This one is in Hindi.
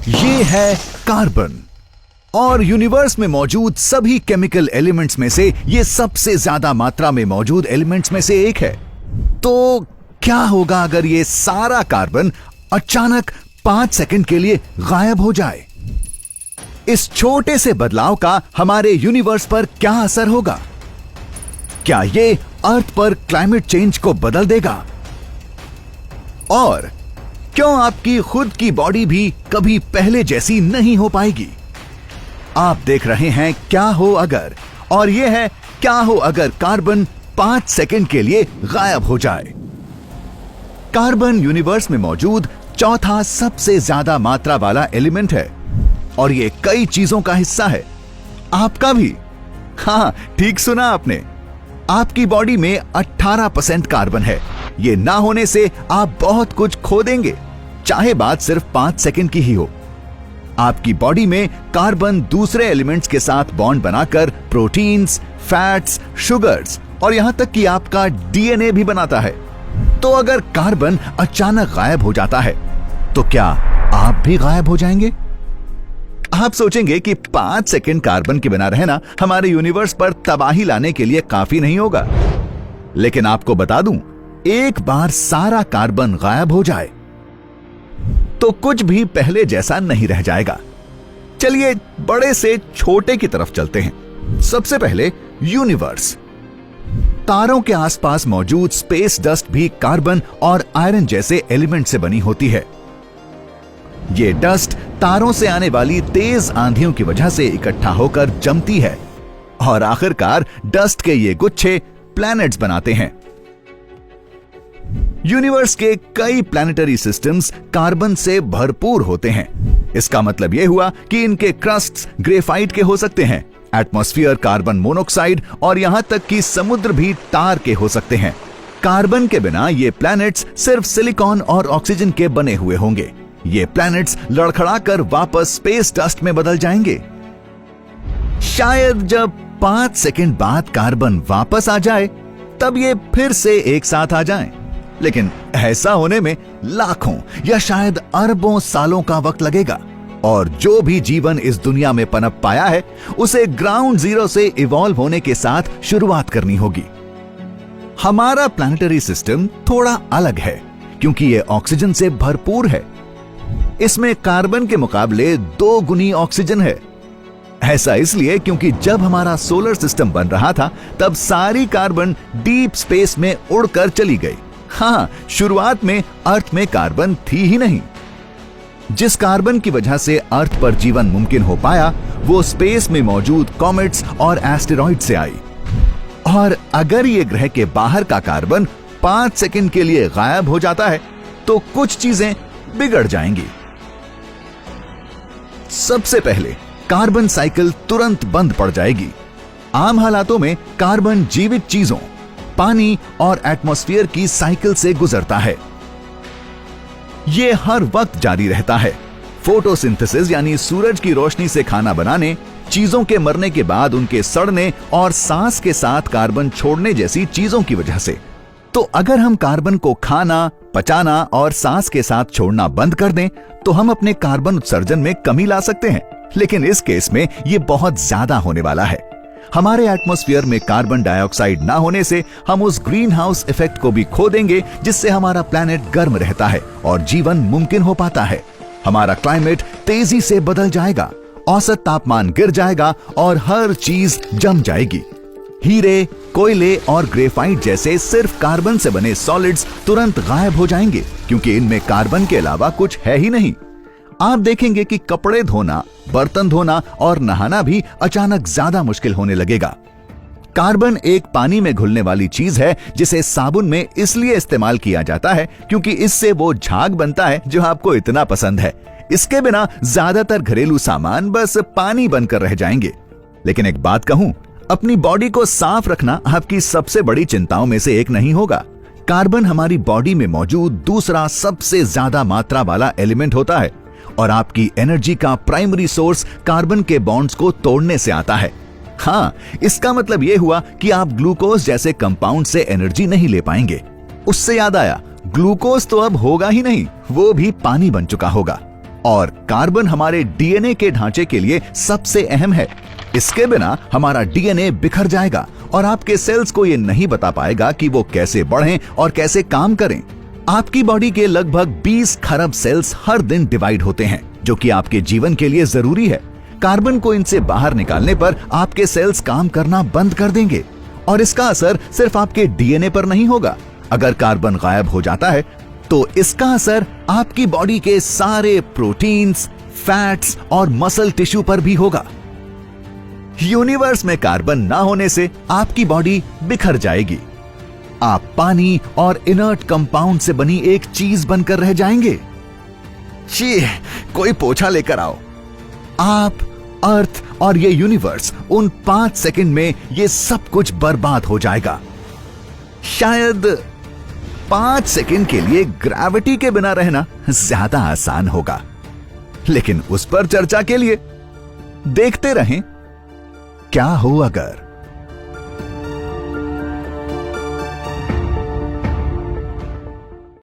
ये है कार्बन और यूनिवर्स में मौजूद सभी केमिकल एलिमेंट्स में से ये सबसे ज्यादा मात्रा में मौजूद एलिमेंट्स में से एक है। तो क्या होगा अगर ये सारा कार्बन अचानक 5 सेकंड के लिए गायब हो जाए? इस छोटे से बदलाव का हमारे यूनिवर्स पर क्या असर होगा? क्या ये अर्थ पर क्लाइमेट चेंज को बदल देगा? और क्यों आपकी खुद की बॉडी भी कभी पहले जैसी नहीं हो पाएगी? आप देख रहे हैं क्या हो अगर, और यह है क्या हो अगर कार्बन 5 सेकंड के लिए गायब हो जाए। कार्बन यूनिवर्स में मौजूद चौथा सबसे ज्यादा मात्रा वाला एलिमेंट है और यह कई चीजों का हिस्सा है, आपका भी। हाँ, ठीक सुना आपने। आपकी बॉडी में 18% कार्बन है। ये ना होने से आप बहुत कुछ खो देंगे, चाहे बात सिर्फ 5 सेकंड की ही हो। आपकी बॉडी में कार्बन दूसरे एलिमेंट्स के साथ बॉन्ड बनाकर प्रोटीन्स, फैट्स, शुगर्स और यहां तक कि आपका डीएनए भी बनाता है। तो अगर कार्बन अचानक गायब हो जाता है तो क्या आप भी गायब हो जाएंगे? आप सोचेंगे कि 5 सेकंड कार्बन के बिना रहना हमारे यूनिवर्स पर तबाही लाने के लिए काफी नहीं होगा। लेकिन आपको बता दूं, एक बार सारा कार्बन गायब हो जाए तो कुछ भी पहले जैसा नहीं रह जाएगा। चलिए बड़े से छोटे की तरफ चलते हैं। सबसे पहले यूनिवर्स। तारों के आसपास मौजूद स्पेस डस्ट भी कार्बन और आयरन जैसे एलिमेंट से बनी होती है। ये डस्ट तारों से आने वाली तेज आंधियों की वजह से इकट्ठा होकर जमती है और आखिरकार डस्ट के ये गुच्छे प्लैनेट्स बनाते हैं। यूनिवर्स के कई प्लैनेटरी सिस्टम्स कार्बन से भरपूर होते हैं। इसका मतलब यह हुआ कि इनके क्रस्ट्स ग्रेफाइट के हो सकते हैं, एटमॉस्फेयर कार्बन मोनोक्साइड और यहां तक कि समुद्र भी तार के हो सकते हैं। कार्बन के बिना ये प्लैनेट्स सिर्फ सिलिकॉन और ऑक्सीजन के बने हुए होंगे। ये प्लैनेट्स लड़खड़ाकर वापस स्पेस डस्ट में बदल जाएंगे। शायद जब 5 सेकंड बाद कार्बन वापस आ जाए तब ये फिर से एक साथ आ जाएं। लेकिन ऐसा होने में लाखों या शायद अरबों सालों का वक्त लगेगा और जो भी जीवन इस दुनिया में पनप पाया है उसे ग्राउंड जीरो से इवॉल्व होने के साथ शुरुआत करनी होगी। हमारा प्लैनेटरी सिस्टम थोड़ा अलग है क्योंकि यह ऑक्सीजन से भरपूर है। इसमें कार्बन के मुकाबले 2 गुनी ऑक्सीजन है। ऐसा इसलिए क्योंकि जब हमारा सोलर सिस्टम बन रहा था तब सारी कार्बन डीप स्पेस में उड़कर चली गई। हाँ, शुरुआत में अर्थ में कार्बन थी ही नहीं। जिस कार्बन की वजह से अर्थ पर जीवन मुमकिन हो पाया वो स्पेस में मौजूद कॉमेट्स और एस्टेरॉइड से आई। और अगर ये ग्रह के बाहर का कार्बन 5 सेकंड के लिए गायब हो जाता है तो कुछ चीजें बिगड़ जाएंगी। सबसे पहले कार्बन साइकिल तुरंत बंद पड़ जाएगी। आम हालातों में कार्बन जीवित चीजों, पानी और एटमॉस्फेयर की साइकिल से गुजरता है। यह हर वक्त जारी रहता है। फोटोसिंथेसिस यानी सूरज की रोशनी से खाना बनाने, चीजों के मरने के बाद उनके सड़ने और सांस के साथ कार्बन छोड़ने जैसी चीजों की वजह से। तो अगर हम कार्बन को खाना, पचाना और सांस के साथ छोड़ना बंद कर दें तो हम अपने कार्बन उत्सर्जन में कमी ला सकते हैं। लेकिन इस केस में यह बहुत ज्यादा होने वाला है। हमारे एटमॉस्फेयर में कार्बन डाइऑक्साइड ना होने से हम उस ग्रीन हाउस इफेक्ट को भी खो देंगे जिससे हमारा प्लैनेट गर्म रहता है और जीवन मुमकिन हो पाता है। हमारा क्लाइमेट तेजी से बदल जाएगा, औसत तापमान गिर जाएगा और हर चीज जम जाएगी। हीरे, कोयले और ग्रेफाइट जैसे सिर्फ कार्बन से बने सॉलिड्स तुरंत गायब हो जाएंगे क्योंकि इनमें कार्बन के अलावा कुछ है ही नहीं। आप देखेंगे कि कपड़े धोना, बर्तन धोना और नहाना भी अचानक ज्यादा मुश्किल होने लगेगा। कार्बन एक पानी में घुलने वाली चीज है जिसे साबुन में इसलिए इस्तेमाल किया जाता है क्योंकि इससे वो झाग बनता है जो आपको इतना पसंद है। इसके बिना ज्यादातर घरेलू सामान बस पानी बनकर रह जाएंगे। लेकिन एक बात कहूं, अपनी बॉडी को साफ रखना आपकी सबसे बड़ी चिंताओं में से एक नहीं होगा। कार्बन हमारी बॉडी में मौजूद दूसरा सबसे ज्यादा मात्रा वाला एलिमेंट होता है और आपकी एनर्जी का प्राइमरी सोर्स कार्बन के बॉन्ड्स को तोड़ने से आता है। हाँ, इसका मतलब यह हुआ कि आप ग्लूकोज जैसे कंपाउंड से एनर्जी नहीं ले पाएंगे। उससे याद आया, ग्लूकोज तो अब होगा ही नहीं, वो भी पानी बन चुका होगा। और कार्बन हमारे डीएनए के ढांचे के लिए सबसे अहम है। इसके बिना हमारा डीएनए बिखर जाएगा और आपके सेल्स को यह नहीं बता पाएगा कि वो कैसे बढ़ें और कैसे काम करें। आपकी बॉडी के लगभग 20 खरब सेल्स हर दिन डिवाइड होते हैं, जो कि आपके जीवन के लिए जरूरी है। कार्बन को इनसे बाहर निकालने पर आपके सेल्स काम करना बंद कर देंगे और इसका असर सिर्फ आपके डीएनए पर नहीं होगा। अगर कार्बन गायब हो जाता है तो इसका असर आपकी बॉडी के सारे प्रोटीन्स, फैट्स और मसल टिश्यू पर भी होगा। यूनिवर्स में कार्बन ना होने से आपकी बॉडी बिखर जाएगी। आप पानी और इनर्ट कंपाउंड से बनी एक चीज बनकर रह जाएंगे। छी, कोई पोछा लेकर आओ। आप, अर्थ और ये यूनिवर्स, उन 5 सेकंड में ये सब कुछ बर्बाद हो जाएगा। शायद 5 सेकंड के लिए ग्रेविटी के बिना रहना ज्यादा आसान होगा, लेकिन उस पर चर्चा के लिए देखते रहें क्या हो अगर।